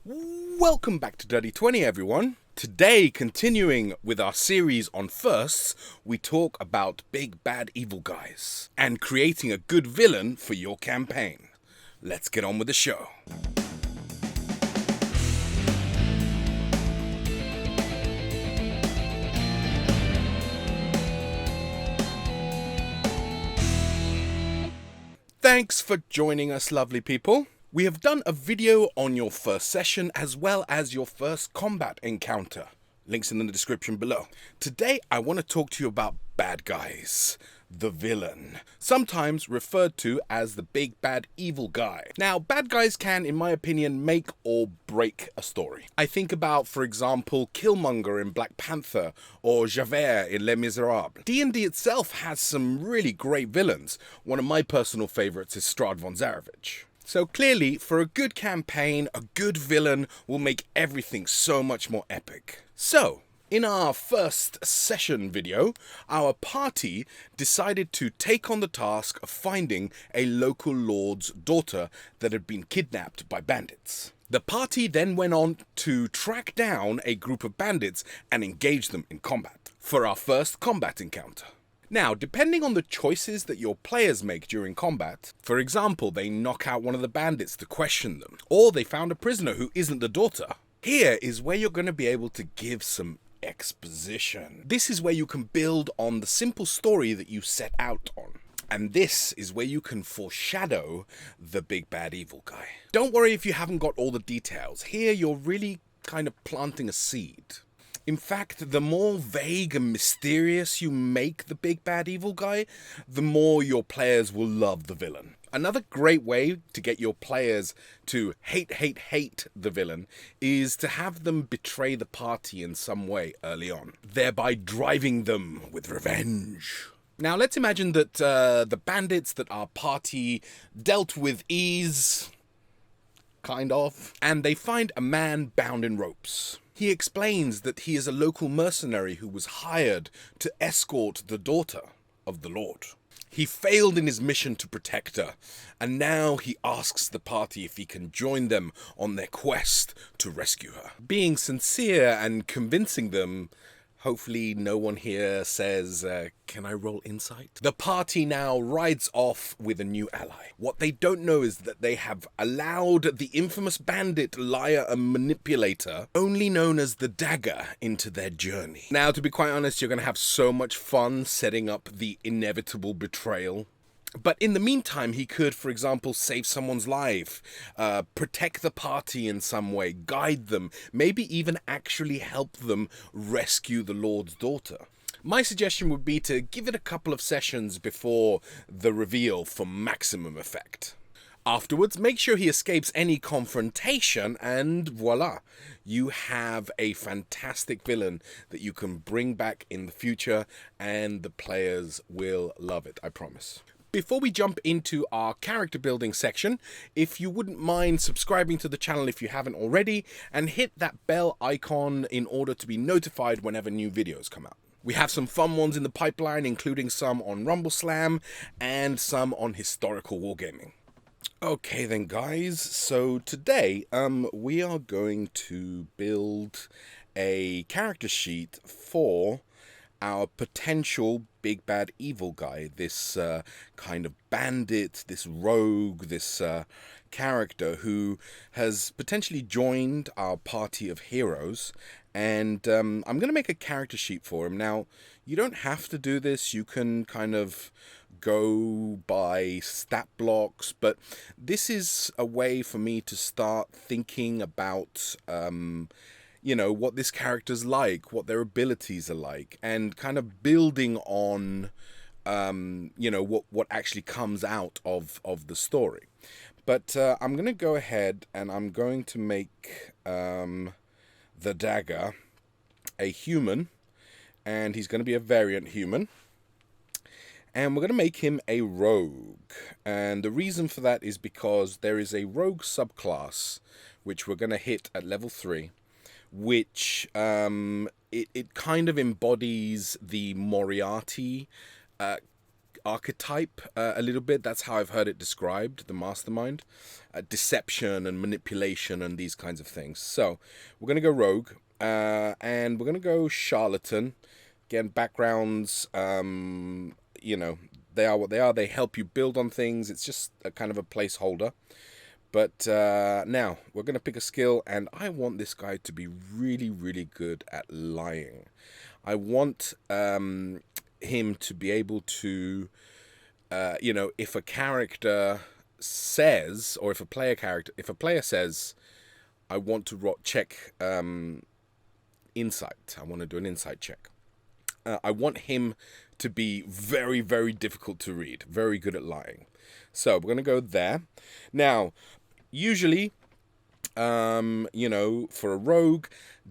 Welcome back to Dirty 20, everyone. Today, continuing with our series on firsts, we talk about big bad evil guys and creating a good villain for your campaign. Let's get on with the show. Thanks for joining us, lovely people. We have done a video on your first session as well as your first combat encounter. Links in the description below. Today I want to talk to you about bad guys. The villain. Sometimes referred to as the big bad evil guy. Now, bad guys can, in my opinion, make or break a story. I think about, for example, Killmonger in Black Panther or Javert in Les Miserables. D&D itself has some really great villains. One of my personal favorites is Strahd von Zarovich. So clearly, for a good campaign, a good villain will make everything so much more epic. So, in our first session video, our party decided to take on the task of finding a local lord's daughter that had been kidnapped by bandits. The party then went on to track down a group of bandits and engage them in combat for our first combat encounter. Now, depending on the choices that your players make during combat, for example, they knock out one of the bandits to question them, or they found a prisoner who isn't the daughter, here is where you're going to be able to give some exposition. This is where you can build on the simple story that you set out on. And this is where you can foreshadow the big bad evil guy. Don't worry if you haven't got all the details. Here you're really kind of planting a seed. In fact, the more vague and mysterious you make the big bad evil guy, the more your players will love the villain. Another great way to get your players to hate the villain is to have them betray the party in some way early on, thereby driving them with revenge. Now let's imagine that the bandits that our party dealt with ease, kind of, and they find a man bound in ropes. He explains that he is a local mercenary who was hired to escort the daughter of the Lord. He failed in his mission to protect her, and now he asks the party if he can join them on their quest to rescue her. Being sincere and convincing them, hopefully no one here says, can I roll insight? The party now rides off with a new ally. What they don't know is that they have allowed the infamous bandit, liar and manipulator, only known as the Dagger, into their journey. Now, to be quite honest, you're going to have so much fun setting up the inevitable betrayal. But in the meantime, he could, for example, save someone's life, protect the party in some way, guide them, maybe even actually help them rescue the Lord's daughter. My suggestion would be to give it a couple of sessions before the reveal for maximum effect. Afterwards, make sure he escapes any confrontation, and voila, you have a fantastic villain that you can bring back in the future, and the players will love it, I promise. Before we jump into our character building section, if you wouldn't mind subscribing to the channel if you haven't already, and hit that bell icon in order to be notified whenever new videos come out. We have some fun ones in the pipeline, including some on RumbleSlam and some on historical wargaming. Okay then guys, so today we are going to build a character sheet for our potential big bad evil guy, this kind of bandit, this rogue, this character who has potentially joined our party of heroes, and I'm going to make a character sheet for him. Now, you don't have to do this, you can kind of go by stat blocks, but this is a way for me to start thinking about you know, what this character's like, what their abilities are like, and kind of building on, you know, what actually comes out of the story. But I'm going to go ahead and I'm going to make the Dagger a human, and he's going to be a variant human. And we're going to make him a rogue. And the reason for that is because there is a rogue subclass, which we're going to hit at level 3. Which it kind of embodies the Moriarty archetype a little bit. That's how I've heard it described, the mastermind. Deception and manipulation and these kinds of things. So we're going to go rogue, and we're going to go charlatan. Again, backgrounds, you know, they are what they are. They help you build on things. It's just a kind of a placeholder. But now we're going to pick a skill, and I want this guy to be really, really good at lying. I want him to be able to, you know, if a character says, or if a player says, I want to check insight. I want to do an insight check. I want him to be very, very difficult to read, very good at lying. So we're going to go there. Now, usually, you know, for a rogue,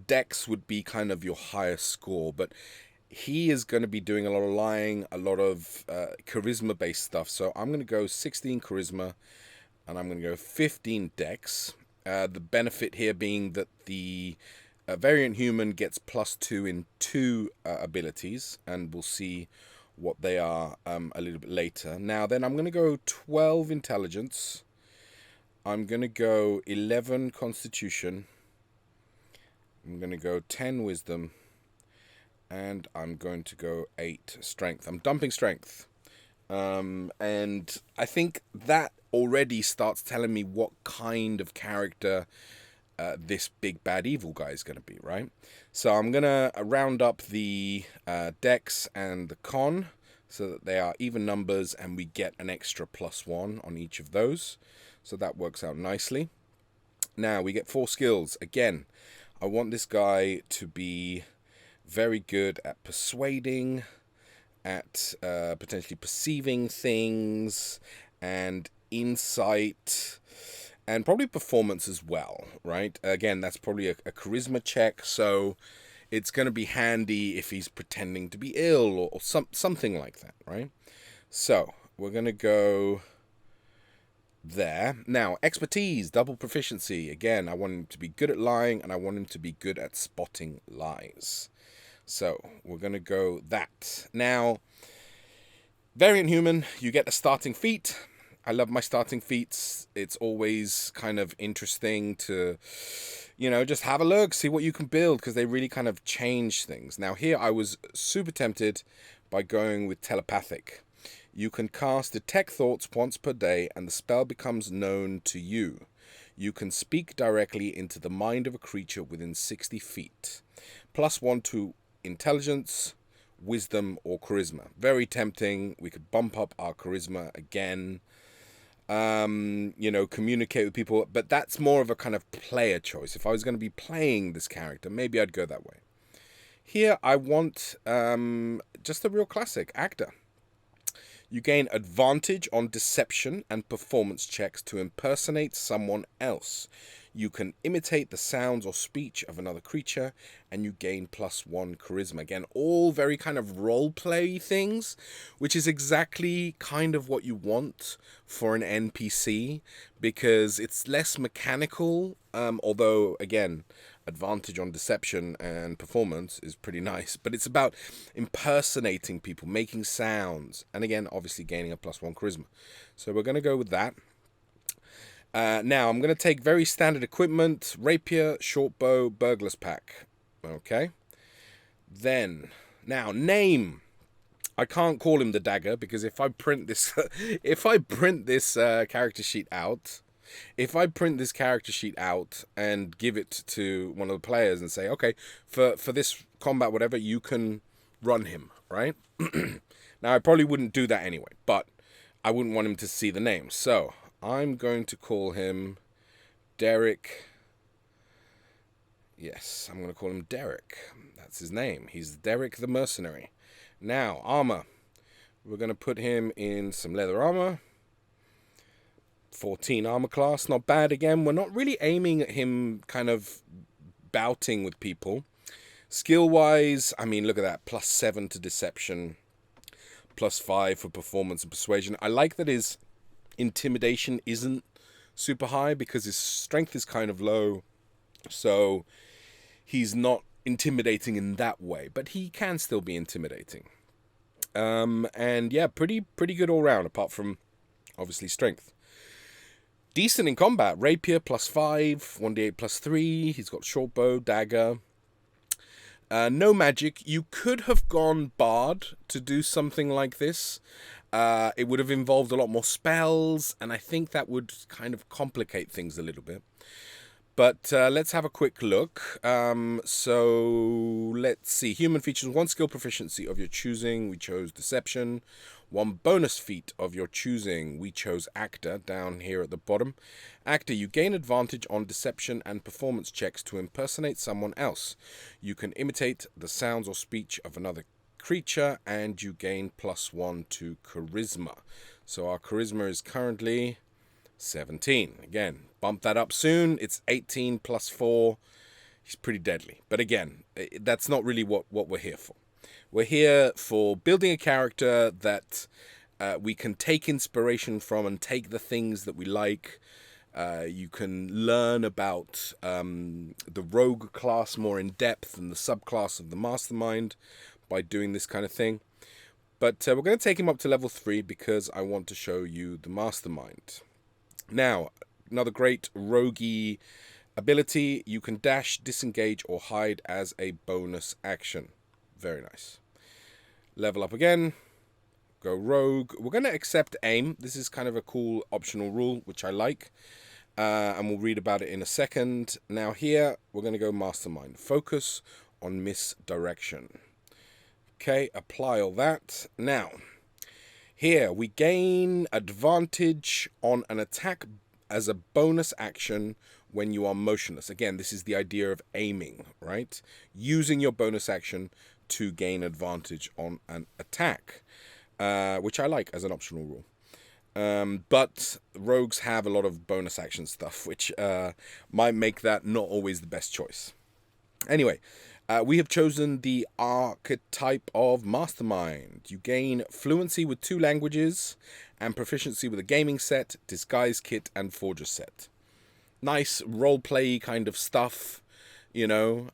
Dex would be kind of your highest score, but he is going to be doing a lot of lying, a lot of charisma-based stuff. So I'm going to go 16 charisma, and I'm going to go 15 Dex. The benefit here being that the variant human gets +2 in 2 abilities, and we'll see what they are a little bit later. Now then, I'm going to go 12 intelligence. I'm going to go 11 constitution. I'm going to go 10 wisdom. And I'm going to go 8 strength. I'm dumping strength. And I think that already starts telling me what kind of character this big bad evil guy is going to be, right? So I'm going to round up the dex and the con so that they are even numbers, and we get an extra +1 on each of those. So that works out nicely. Now we get 4 skills. Again, I want this guy to be very good at persuading, at potentially perceiving things, and insight, and probably performance as well, right? Again, that's probably a charisma check, so it's going to be handy if he's pretending to be ill or something like that, right? So we're going to go there. Now, expertise, double proficiency. Again, I want him to be good at lying, and I want him to be good at spotting lies. So we're going to go that. Now, variant human, you get a starting feat. I love my starting feats. It's always kind of interesting to, you know, just have a look, see what you can build, because they really kind of change things. Now here I was super tempted by going with telepathic. You can cast detect thoughts once per day, and the spell becomes known to you. You can speak directly into the mind of a creature within 60 feet. +1 to intelligence, wisdom, or charisma. Very tempting. We could bump up our charisma again. You know, communicate with people, but that's more of a kind of player choice. If I was going to be playing this character, maybe I'd go that way. Here I want just a real classic actor. You gain advantage on deception and performance checks to impersonate someone else. You can imitate the sounds or speech of another creature, and you gain +1 charisma. Again, all very kind of role-play things, which is exactly kind of what you want for an NPC, because it's less mechanical, although, again, advantage on deception and performance is pretty nice, but it's about impersonating people, making sounds, and again, obviously gaining a +1 charisma. So we're going to go with that. Now, I'm going to take very standard equipment, rapier, short bow, burglar's pack. Okay. Then, now, name. I can't call him the dagger, because if I print this, character sheet out, and give it to one of the players and say, okay, for this combat, whatever, you can run him, right? Now, I probably wouldn't do that anyway, but I wouldn't want him to see the name. So I'm going to call him Derek. Yes, I'm going to call him Derek. That's his name. He's Derek the Mercenary. Now, armor. We're going to put him in some leather armor. 14 armor class. Not bad. Again, we're not really aiming at him kind of bouting with people. Skill-wise, I mean, look at that. +7 to deception. +5 for performance and persuasion. I like that his intimidation isn't super high, because his strength is kind of low. So he's not intimidating in that way, but he can still be intimidating. And yeah, pretty good all round, apart from obviously strength. Decent in combat. Rapier +5, 1d8 +3. He's got short bow, dagger. No magic. You could have gone bard to do something like this. It would have involved a lot more spells, and I think that would kind of complicate things a little bit. But let's have a quick look. So let's see. Human features 1 skill proficiency of your choosing. We chose Deception. 1 bonus feat of your choosing. We chose Actor down here at the bottom. Actor, you gain advantage on deception and performance checks to impersonate someone else. You can imitate the sounds or speech of another creature, and you gain +1 to charisma. So our charisma is currently 17. Again, bump that up soon. It's 18 +4. He's pretty deadly. But again, that's not really what we're here for. We're here for building a character that we can take inspiration from and take the things that we like. You can learn about the rogue class more in depth than the subclass of the mastermind by doing this kind of thing. But we're going to take him up to level 3 because I want to show you the mastermind. Now, another great roguey ability. You can dash, disengage, or hide as a bonus action. Very nice. Level up again. Go rogue. We're going to accept aim. This is kind of a cool optional rule, which I like. And we'll read about it in a second. Now here, we're going to go mastermind. Focus on misdirection. Okay, apply all that. Now, here we gain advantage on an attack as a bonus action when you are motionless. Again, this is the idea of aiming, right? Using your bonus action to gain advantage on an attack, which I like as an optional rule. But rogues have a lot of bonus action stuff, which might make that not always the best choice. Anyway, we have chosen the archetype of mastermind. You gain fluency with 2 languages and proficiency with a gaming set, disguise kit, and forger set. Nice roleplay kind of stuff, you know.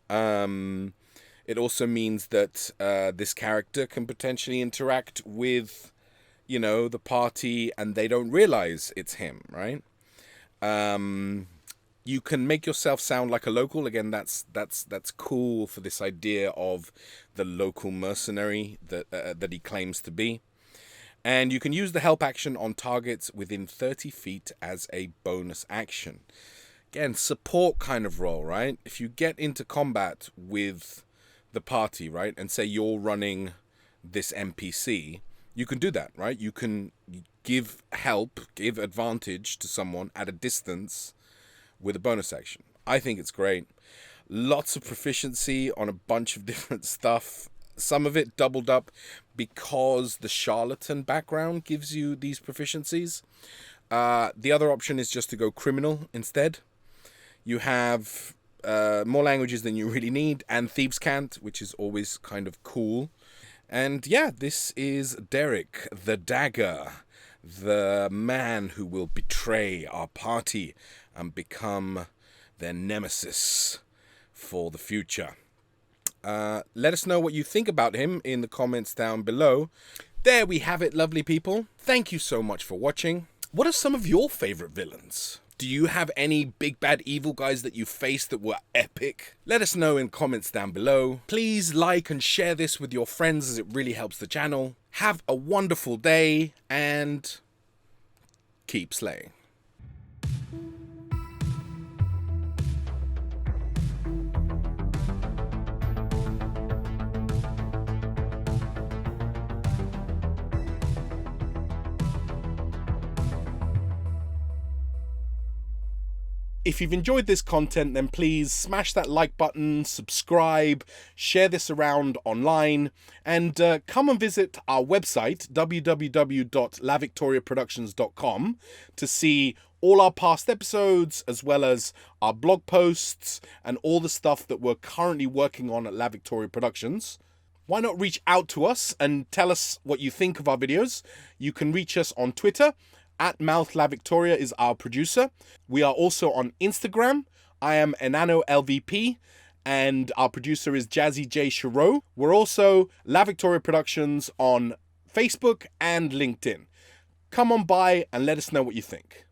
It also means that this character can potentially interact with, you know, the party, and they don't realize it's him, right? You can make yourself sound like a local. Again, that's cool for this idea of the local mercenary that he claims to be. And you can use the help action on targets within 30 feet as a bonus action. Again, support kind of role, right? If you get into combat with the party, right, and say you're running this NPC, you can do that, right? You can give help, give advantage to someone at a distance with a bonus action. I think it's great. Lots of proficiency on a bunch of different stuff. Some of it doubled up because the charlatan background gives you these proficiencies. The other option is just to go criminal instead. You have more languages than you really need, and Thieves' Cant, which is always kind of cool. And yeah, this is Derek, the Dagger, the man who will betray our party and become their nemesis for the future. Let us know what you think about him in the comments down below. There we have it, lovely people. Thank you so much for watching. What are some of your favorite villains? Do you have any big bad evil guys that you faced that were epic? Let us know in comments down below. Please like and share this with your friends as it really helps the channel. Have a wonderful day and keep slaying. If you've enjoyed this content, then please smash that like button, subscribe, share this around online, and come and visit our website, www.lavictoriaproductions.com, to see all our past episodes, as well as our blog posts and all the stuff that we're currently working on at La Victoria Productions. Why not reach out to us and tell us what you think of our videos? You can reach us on Twitter. @MouthLaVictoria is our producer. We are also on Instagram. I am Enano LVP, and our producer is Jazzy J Cherot. We're also La Victoria Productions on Facebook and LinkedIn. Come on by and let us know what you think.